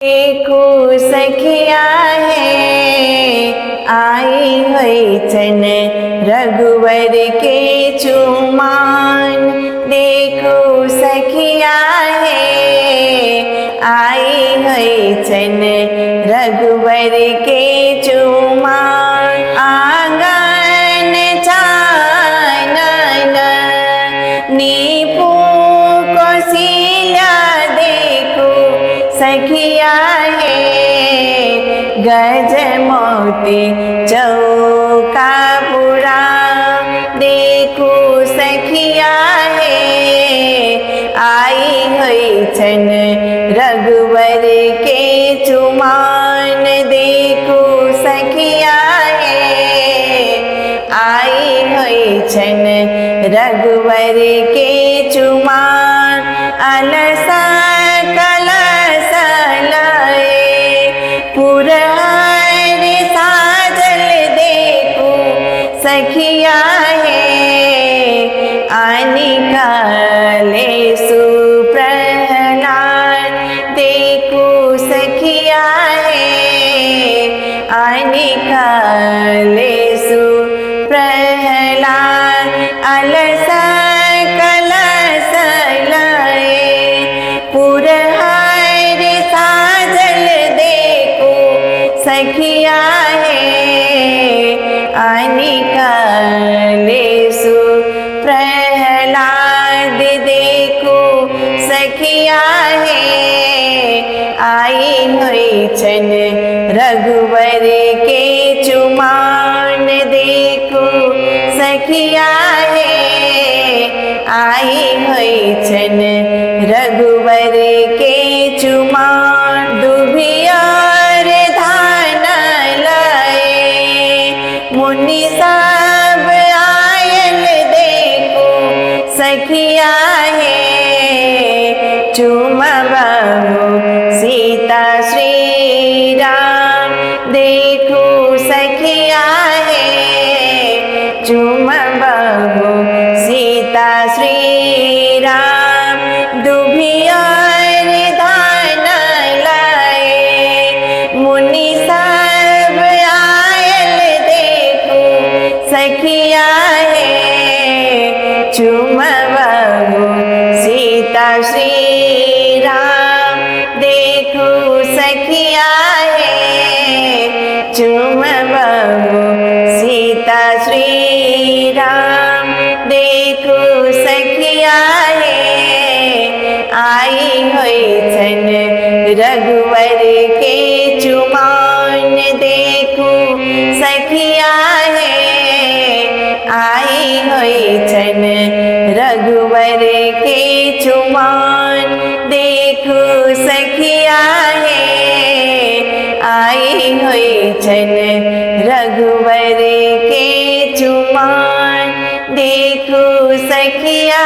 देखो सखिया है आई हुई छन रघुवर के चुमान। देखो सखिया है आई हुई छन रघुवर के चुमान। आंगन चानन नीपू कौशल्या देखो सखिया है गज मोती चौका पूरा। देखो सखिया है आई हुई छन रघुवर के चुमान। देखो सखिया है आई हुई छन रघुवर के चुमान। अलसा कलश लाए पुरहर साजल देखो सखिया है निकाले सुप्रहलाद। देखो सखिया है निकाले सुप्रहलाद। अलसा कलश लाए पुरहर साजल देखो सखिया है निकाले सुप्रहलाद। देखो सखिया है आई हुई छन रघुवर के चुमान। देखो सखिया है आई हुई छन रघुवर के चुमान। दुबियार धान लाए मुनि सब आयल देखो सखिया है चुमबहु सीता श्री राम। देखो सखिया है चुमबहु सीता श्री राम। दुबियार धान लाए मुनि सब आयल देखो सखिया है चुमबहु सीता श्री राम। देखो सखिया है चुमबहु सीता श्री राम। देखो सखिया है आई हुई छन रघुवर के चुमान। देखो सखिया है आई हुई छन रघुवर के चुमान। देखो सखिया है आई हुई छन रघुवर के चुमान। देखो सखिया